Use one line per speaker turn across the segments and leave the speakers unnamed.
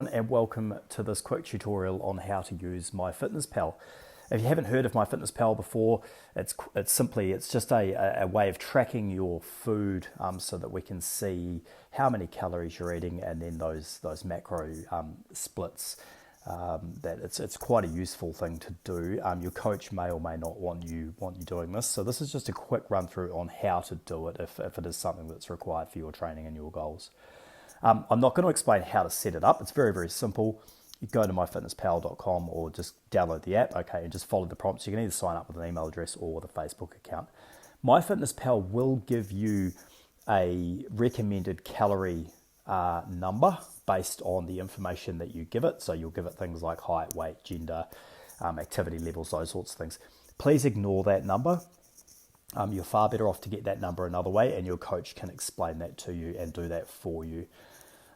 And welcome to this quick tutorial on how to use MyFitnessPal. If you haven't heard of MyFitnessPal before, it's just a way of tracking your food so that we can see how many calories you're eating and then those macro splits. That it's quite a useful thing to do. Your coach may or may not want you doing this. So this is just a quick run through on how to do it if it is something that's required for your training and your goals. I'm not going to explain how to set it up. It's very, very simple. You go to myfitnesspal.com or just download the app, okay, and just follow the prompts. You can either sign up with an email address or with a Facebook account. MyFitnessPal will give you a recommended calorie number based on the information that you give it. So you'll give it things like height, weight, gender, activity levels, those sorts of things. Please ignore that number. You're far better off to get that number another way, and your coach can explain that to you and do that for you.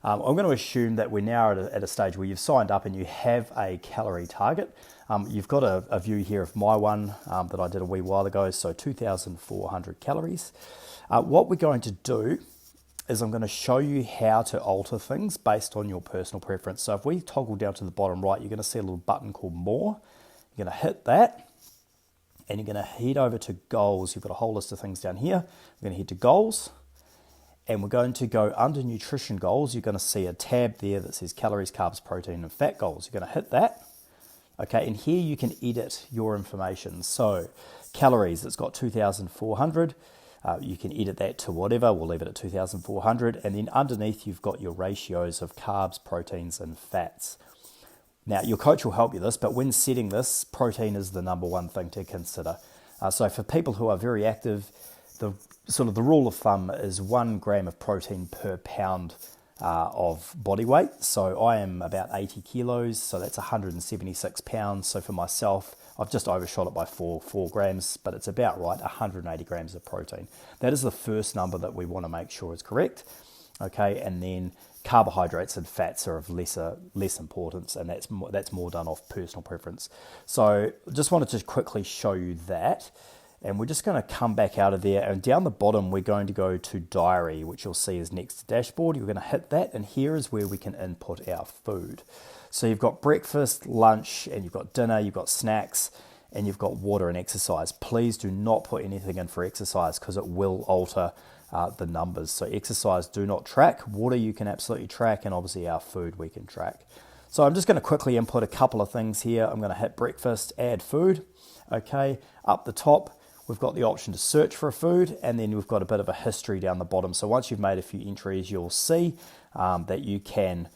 I'm going to assume that we're now at a stage where you've signed up and you have a calorie target. You've got a view here of my one that I did a wee while ago, so 2,400 calories. What we're going to do is I'm going to show you how to alter things based on your personal preference. So if we toggle down to the bottom right, you're going to see a little button called More. You're going to hit that, and you're going to head over to Goals. You've got a whole list of things down here. We're going to head to Goals. And we're going to go under Nutrition Goals. You're going to see a tab there that says Calories, Carbs, Protein, and Fat Goals. You're going to hit that. Okay, and here you can edit your information. So calories, it's got 2,400. You can edit that to whatever. We'll leave it at 2,400. And then underneath, you've got your ratios of carbs, proteins, and fats. Now, your coach will help you this, but when setting this, protein is the number one thing to consider. So for people who are very active, the rule of thumb is 1 gram of protein per pound of body weight. So I am about 80 kilos, so that's 176 pounds. So for myself, I've just overshot it by 4 grams, but it's about right, 180 grams of protein. That is the first number that we want to make sure is correct. Okay, and then carbohydrates and fats are of less importance, and that's more done off personal preference. So just wanted to quickly show you that. And we're just going to come back out of there, and down the bottom we're going to go to Diary, which you'll see is next to Dashboard. You're going to hit that, and here is where we can input our food. So you've got breakfast, lunch, and you've got dinner, you've got snacks, and you've got water and exercise. Please do not put anything in for exercise because it will alter the numbers. So exercise do not track. Water you can absolutely track, and obviously our food we can track. So I'm just going to quickly input a couple of things here. I'm going to hit breakfast, add food. Okay, up the top, we've got the option to search for a food, and then we've got a bit of a history down the bottom. So once you've made a few entries, you'll see that you can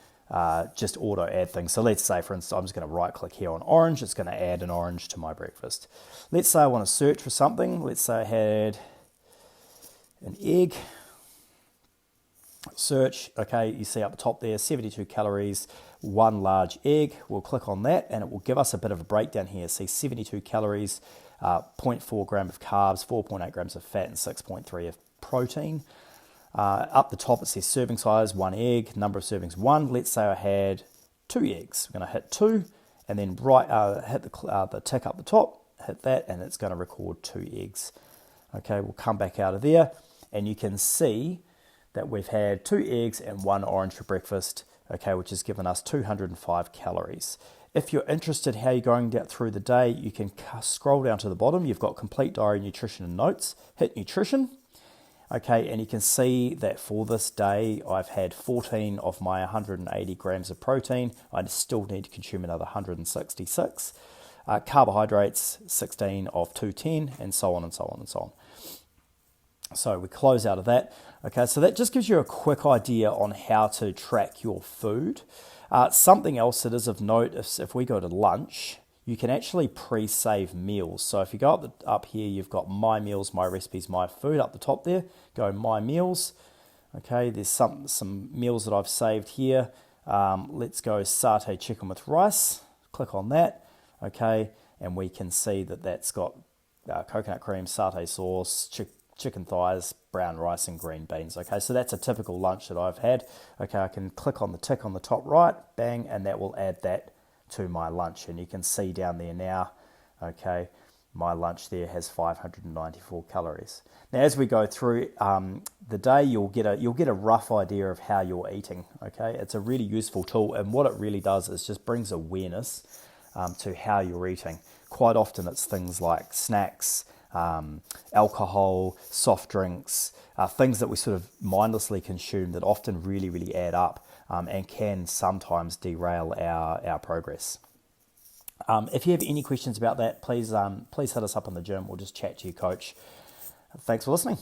just auto add things. So let's say, for instance, I'm just going to right click here on orange. It's going to add an orange to my breakfast. Let's say I want to search for something. Let's say I had an egg. Search, okay, you see up the top there, 72 calories, 1 large egg. We'll click on that, and it will give us a bit of a breakdown here. See, 72 calories, 0.4 gram of carbs, 4.8 grams of fat, and 6.3 of protein. Up the top it says serving size, 1 egg, number of servings 1. Let's say I had 2 eggs. I'm going to hit 2, and then hit the tick up the top, hit that, and it's going to record 2 eggs. Okay, we'll come back out of there, and you can see that we've had 2 eggs and 1 orange for breakfast, okay, which has given us 205 calories. If you're interested how you're going down through the day, you can scroll down to the bottom. You've got Complete Diary, Nutrition and Notes. Hit Nutrition. Okay, and you can see that for this day, I've had 14 of my 180 grams of protein. I still need to consume another 166. Carbohydrates, 16 of 210, and so on and so on and so on. So we close out of that. Okay, so that just gives you a quick idea on how to track your food. Something else that is of note, if we go to lunch, you can actually pre-save meals. So if you go up here, you've got My Meals, My Recipes, My Food up the top there. Go My Meals. Okay, there's some meals that I've saved here. Let's go satay chicken with rice. Click on that. Okay, and we can see that that's got coconut cream, satay sauce, chicken thighs, brown rice, and green beans. Okay, so that's a typical lunch that I've had. Okay, I can click on the tick on the top right, bang, and that will add that to my lunch. And you can see down there now, okay, my lunch there has 594 calories. Now, as we go through the day, you'll get a rough idea of how you're eating. Okay, it's a really useful tool, and what it really does is just brings awareness to how you're eating. Quite often, it's things like snacks, alcohol, soft drinks, things that we sort of mindlessly consume that often really, really add up and can sometimes derail our progress. If you have any questions about that, please hit us up in the gym or just chat to your coach. Thanks for listening.